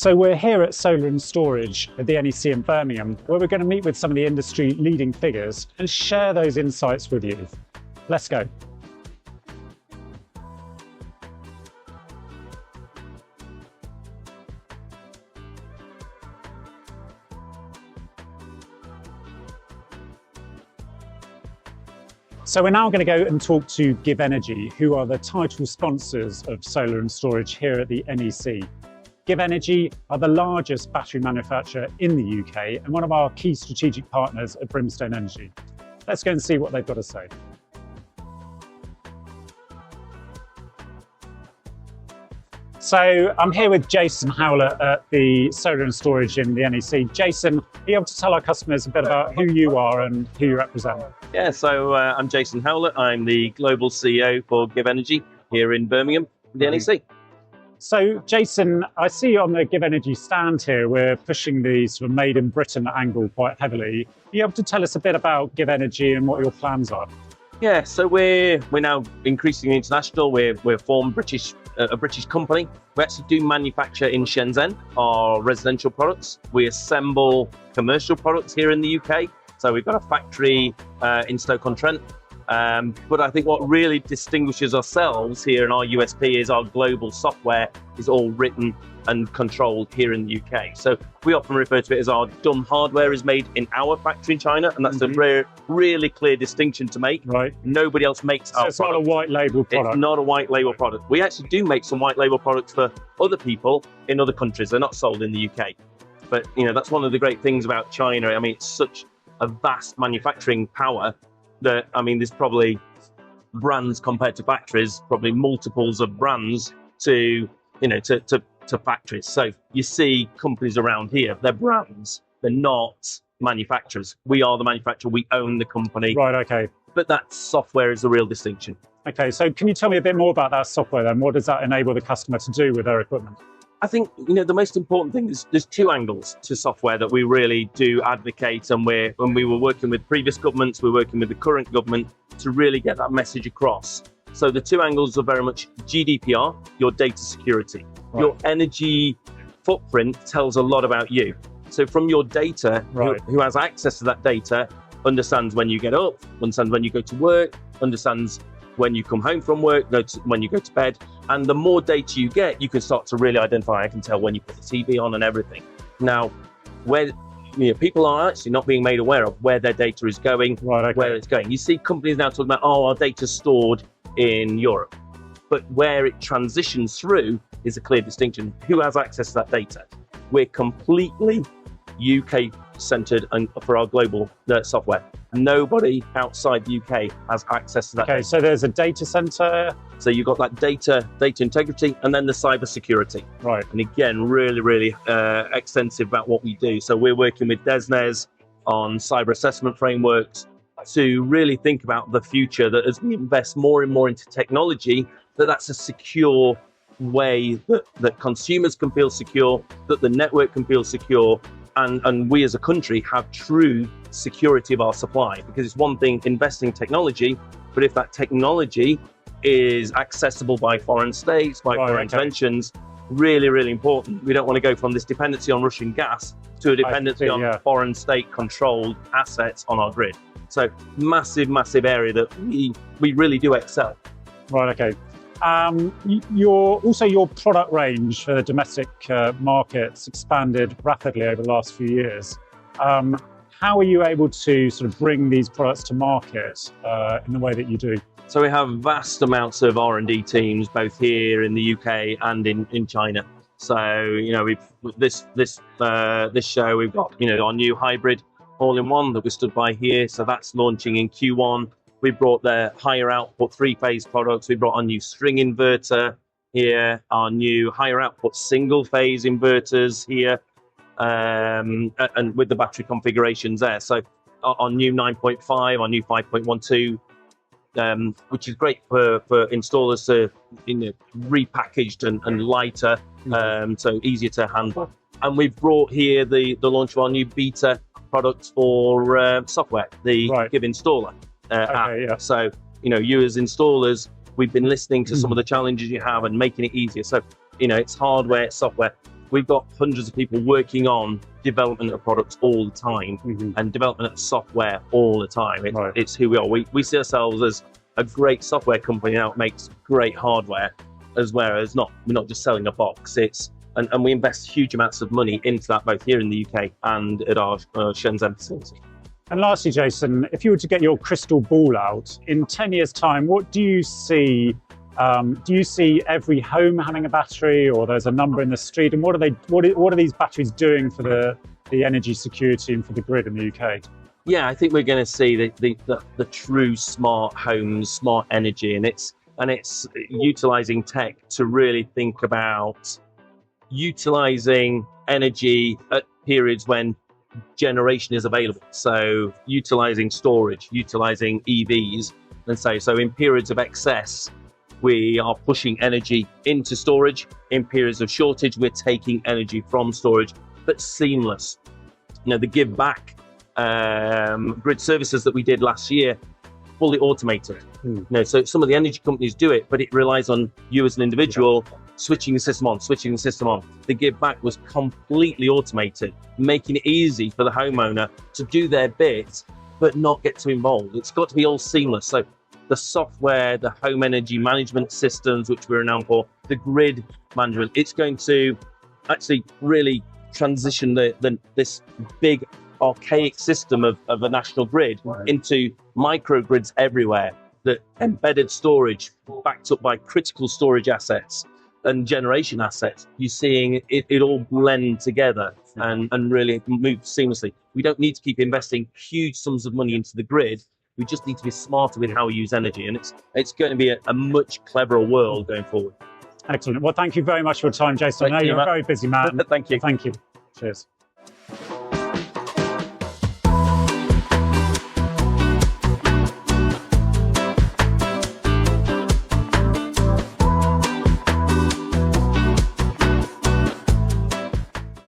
So we're here at Solar and Storage at the NEC in Birmingham, where we're going to meet with some of the industry leading figures and share those insights with you. Let's go. So we're now going to go and talk to GivEnergy, who are the title sponsors of Solar and Storage here at the NEC. GivEnergy are the largest battery manufacturer in the UK and one of our key strategic partners at Brimstone Energy. Let's go and see what they've got to say. So I'm here with Jason Howlett at the Solar and Storage in the NEC. Jason, are you able to tell our customers a bit about who you are and who you represent? Yeah, so I'm Jason Howlett. I'm the Global CEO for GivEnergy here in Birmingham, the NEC. So Jason, I see on the GivEnergy stand here, we're pushing the sort of made in Britain angle quite heavily. Are you able to tell us a bit about GivEnergy and what your plans are? Yeah, so we're now increasingly international. We're formed a British company. We actually do manufacture in Shenzhen our residential products. We assemble commercial products here in the UK. So we've got a factory in Stoke-on-Trent. But I think what really distinguishes ourselves here, and our USP, is our global software is all written and controlled here in the UK. So we often refer to it as our dumb hardware is made in our factory in China, and that's a really clear distinction to make. Right. Nobody else makes our product. It's not a white label product. It's not a white label product. We actually do make some white label products for other people in other countries. They're not sold in the UK. But that's one of the great things about China. I mean, it's such a vast manufacturing power that, there's probably brands compared to factories, probably multiples of brands to factories. So you see companies around here, they're brands, they're not manufacturers. We are the manufacturer, we own the company. Right, okay. But that software is the real distinction. Okay, so can you tell me a bit more about that software then? What does that enable the customer to do with their equipment? I think, the most important thing is there's two angles to software that we really do advocate. And when we were working with previous governments, we're working with the current government to really get that message across. So the two angles are very much GDPR, your data security. Right. Your energy footprint tells a lot about you. So from your data, right, who has access to that data understands when you get up, understands when you go to work, understands when you come home from work, when you go to bed. And the more data you get, you can start to really identify. I can tell when you put the TV on and everything. Now, where people are actually not being made aware of where their data is going, right, okay, where it's going. You see companies now talking about, our data's stored in Europe. But where it transitions through is a clear distinction. Who has access to that data? We're completely UK-centered and for our global software. Nobody outside the UK has access to that. Okay, so there's a data center. So you've got that data integrity, and then the cyber security. Right. And again, really extensive about what we do. So we're working with DESNZ on cyber assessment frameworks to really think about the future, that as we invest more and more into technology, that's a secure way that consumers can feel secure, that the network can feel secure, and we as a country have true security of our supply. Because it's one thing investing in technology, but if that technology is accessible by foreign states, by foreign interventions, really important. We don't want to go from this dependency on Russian gas to a dependency on foreign state controlled assets on our grid. So massive area that we really do excel. Right, okay. Your product range for the domestic markets expanded rapidly over the last few years. How are you able to sort of bring these products to market in the way that you do? So we have vast amounts of R&D teams, both here in the UK and in China. So this show we've got our new hybrid all-in-one that we stood by here. So that's launching in Q1. We brought the higher output three-phase products. We brought our new string inverter here, our new higher output single-phase inverters here, and with the battery configurations there. So our new 9.5, our new 5.12, which is great for installers to repackaged and lighter, so easier to handle. And we've brought here the launch of our new beta product for software, the GivInstaller. App. So, you as installers, we've been listening to some of the challenges you have and making it easier. So, it's hardware, it's software. we've got hundreds of people working on development of products all the time and development of software all the time. It's who we are. We see ourselves as a great software company now. It makes great hardware, as well as we're not just selling a box. And we invest huge amounts of money into that, both here in the UK and at our Shenzhen facility. And lastly, Jason, if you were to get your crystal ball out, in 10 years' time, what do you see? Do you see every home having a battery, or there's a number in the street? And what are these batteries doing for the energy security and for the grid in the UK? Yeah, I think we're going to see the true smart homes, smart energy, and it's utilizing tech to really think about utilizing energy at periods when generation is available. So utilizing storage, utilizing EVs, and so in periods of excess, we are pushing energy into storage. In periods of shortage, we're taking energy from storage, but seamless. The give back grid services that we did last year, fully automated. So some of the energy companies do it, but it relies on you as an individual switching the system on, switching the system on. The give back was completely automated, making it easy for the homeowner to do their bit, but not get too involved. It's got to be all seamless. So the software, the home energy management systems, which we're renowned for, the grid management, it's going to actually really transition this big archaic system of a national grid into microgrids everywhere, that embedded storage backed up by critical storage assets and generation assets. You're seeing it all blend together and really move seamlessly. We don't need to keep investing huge sums of money into the grid. We just need to be smarter with how we use energy, and it's going to be a much cleverer world going forward. Excellent. Well, thank you very much for your time, Jason. I know you're a very busy man. Thank you. Thank you. Cheers.